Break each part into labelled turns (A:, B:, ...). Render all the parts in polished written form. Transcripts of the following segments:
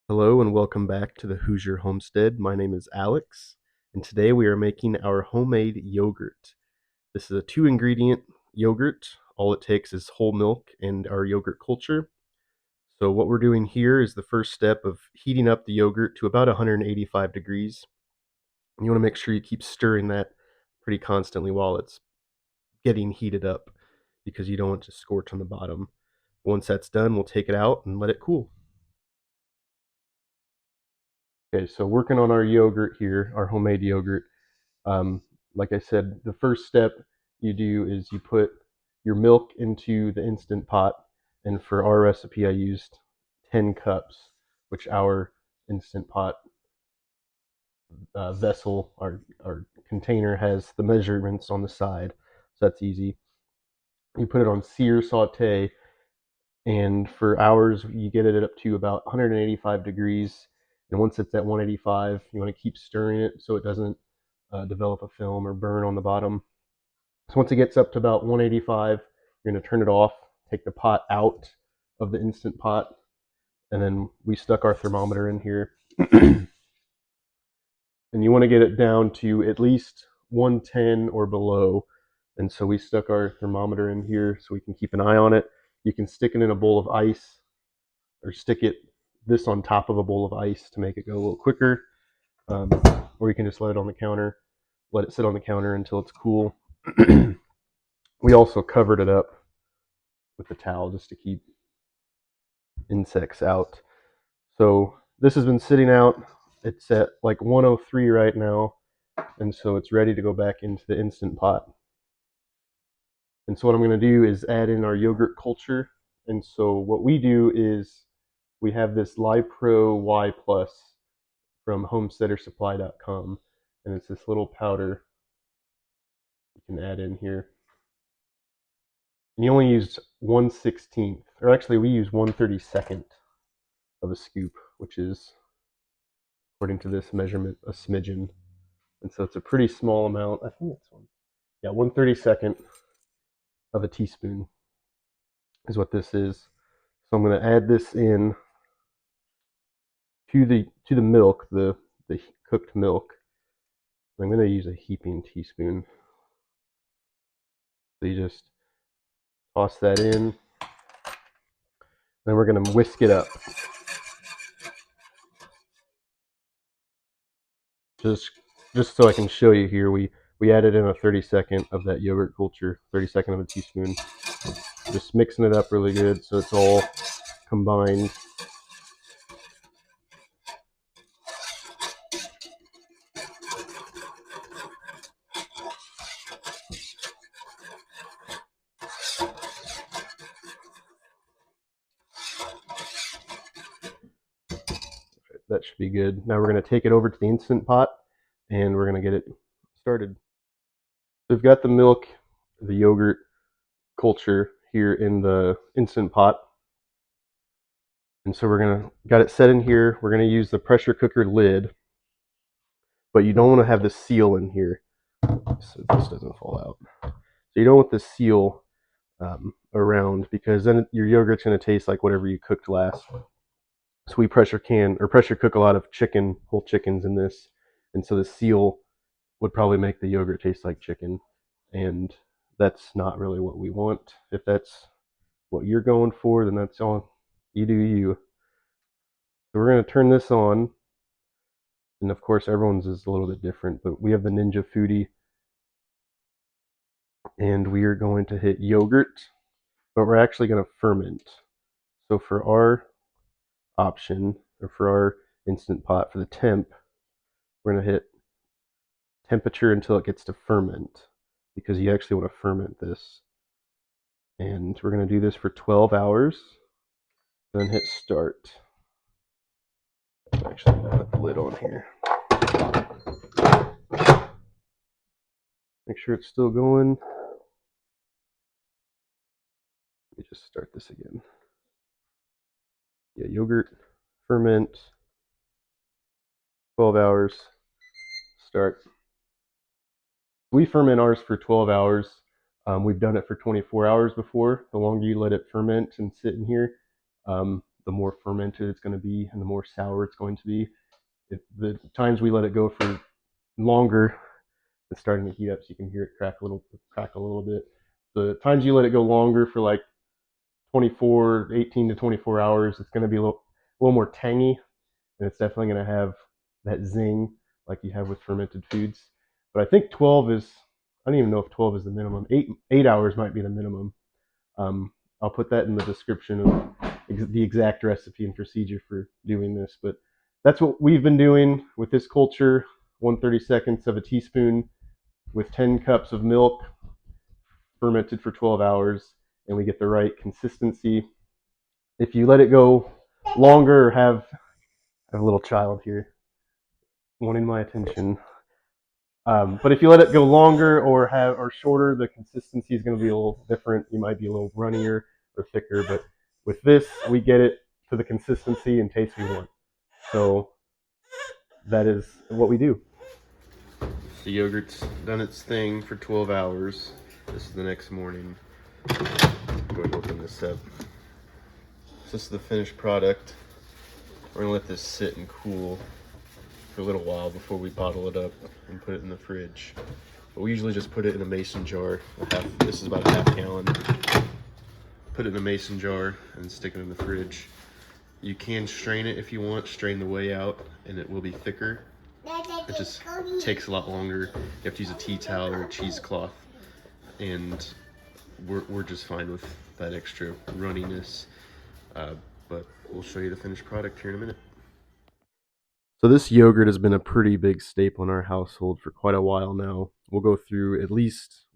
A: Hello and welcome back to the Hoosier Homestead. My name is Alex, and today we are making our homemade yogurt. This is a 2-ingredient yogurt. All it takes is whole milk and our yogurt culture. So what we're doing here is the first step of heating up the yogurt to about 185 degrees. You want to make sure you keep stirring that pretty constantly while it's getting heated up because you don't want it to scorch on the bottom. Once that's done, we'll take it out and let it cool. Okay, so working on our yogurt here, our homemade yogurt. Like I said, the first step you do is you put your milk into the Instant Pot, and for our recipe I used 10 cups, which our Instant Pot vessel, our container, has the measurements on the side, so that's easy. You put it on sear saute, and for hours you get it up to about 185 degrees, and once it's at 185 you want to keep stirring it so it doesn't develop a film or burn on the bottom. So once it gets up to about 185, you're going to turn it off, take the pot out of the Instant Pot, and then we stuck our thermometer in here. And you want to get it down to at least 110 or below. And so we stuck our thermometer in here so we can keep an eye on it. You can stick it in a bowl of ice or stick this on top of a bowl of ice to make it go a little quicker. Or you can just let it on the counter, let it sit on the counter until it's cool. We also covered it up with a towel just to keep insects out. So this has been sitting out. It's at like 103 right now, and so it's ready to go back into the Instant Pot. And so what I'm going to do is add in our yogurt culture. And so what we do is we have this LyoPro Y Plus from homesteadersupply.com, and it's this little powder you can add in here. And you only use 1/16, or actually we use 1/32 of a scoop, which is, according to this measurement, a smidgen. And so it's a pretty small amount. I think it's 1/32 of a teaspoon is what this is. So I'm going to add this in to the milk, the cooked milk. I'm going to use a heaping teaspoon. So you just toss that in. Then we're going to whisk it up. Just so I can show you here, we added in a 32nd of that yogurt culture, 32nd of a teaspoon. Just mixing it up really good so it's all combined. That should be good. Now we're going to take it over to the Instant Pot and we're going to get it started. So we've got the milk, the yogurt culture here in the Instant Pot. And so got it set in here. We're going to use the pressure cooker lid, but you don't want to have the seal in here so this doesn't fall out. So you don't want the seal around, because then your yogurt's going to taste like whatever you cooked last. So we pressure cook a lot of whole chickens in this, and so the seal would probably make the yogurt taste like chicken, and that's not really what we want. If that's what you're going for, then that's all you do you. So we're going to turn this on, and of course everyone's is a little bit different, but we have the Ninja Foodie, and we are going to hit yogurt, but we're actually going to ferment. So for our option, or for our Instant Pot, for the temp, we're going to hit temperature until it gets to ferment, because you actually want to ferment this. And we're going to do this for 12 hours, then hit start. Actually, put the lid on here. Make sure it's still going. Let me just start this again. Yeah, yogurt, ferment, 12 hours, start. We ferment ours for 12 hours. We've done it for 24 hours before. The longer you let it ferment and sit in here, the more fermented it's going to be and the more sour it's going to be. If the times we let it go for longer, it's starting to heat up, so you can hear it crack a little bit. The times you let it go longer for like 18 to 24 hours, it's going to be a little more tangy, and it's definitely going to have that zing like you have with fermented foods. But I think 12 is, I don't even know if 12 is the minimum. 8 hours might be the minimum. I'll put that in the description of the exact recipe and procedure for doing this. But that's what we've been doing with this culture. 1/32 of a teaspoon with 10 cups of milk, fermented for 12 hours, and we get the right consistency. If you let it go longer or I have a little child here wanting my attention. But if you let it go longer or shorter, the consistency is going to be a little different. You might be a little runnier or thicker, but with this, we get it to the consistency and taste we want. So that is what we do. The yogurt's done its thing for 12 hours. This is the next morning. Go ahead and open this up. So this is the finished product. We're gonna let this sit and cool for a little while before we bottle it up and put it in the fridge. But we usually just put it in a mason jar. This is about a half gallon. Put it in a mason jar and stick it in the fridge. You can strain it if you want, strain the whey out, and it will be thicker. It just takes a lot longer. You have to use a tea towel or a cheesecloth, and we're just fine with that extra runniness. But we'll show you the finished product here in a minute. So this yogurt has been a pretty big staple in our household for quite a while now. We'll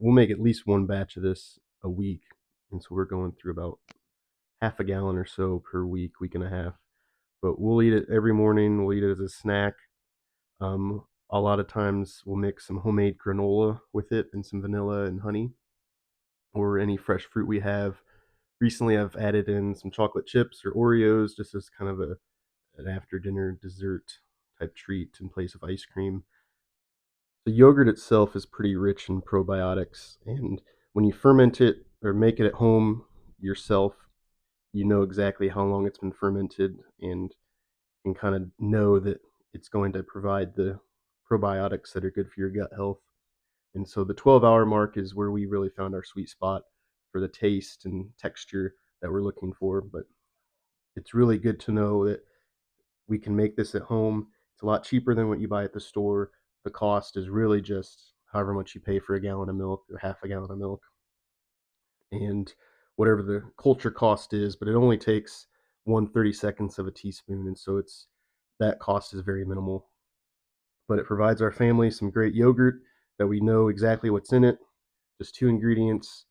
A: make at least one batch of this a week. And so we're going through about half a gallon or so per week and a half. But we'll eat it every morning. We'll eat it as a snack. A lot of times we'll mix some homemade granola with it and some vanilla and honey or any fresh fruit we have. Recently I've added in some chocolate chips or Oreos just as kind of an after dinner dessert type treat in place of ice cream. The yogurt itself is pretty rich in probiotics, and when you ferment it or make it at home yourself, you know exactly how long it's been fermented and can kind of know that it's going to provide the probiotics that are good for your gut health. And so the 12-hour mark is where we really found our sweet spot for the taste and texture that we're looking for. But it's really good to know that we can make this at home. It's a lot cheaper than what you buy at the store. The cost is really just however much you pay for a gallon of milk or half a gallon of milk, and whatever the culture cost is, but it only takes 1/32 of a teaspoon, and so that cost is very minimal. But it provides our family some great yogurt that we know exactly what's in it. Just 2 ingredients.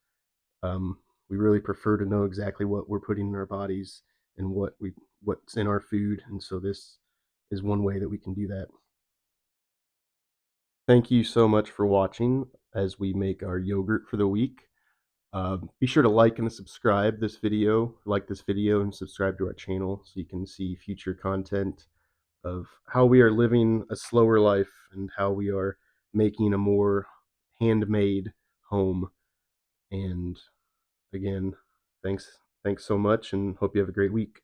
A: We really prefer to know exactly what we're putting in our bodies and what's in our food, and so this is one way that we can do that. Thank you so much for watching as we make our yogurt for the week. Be sure to like and subscribe this video, and subscribe to our channel so you can see future content of how we are living a slower life and how we are making a more handmade home. And again, thanks so much, and hope you have a great week.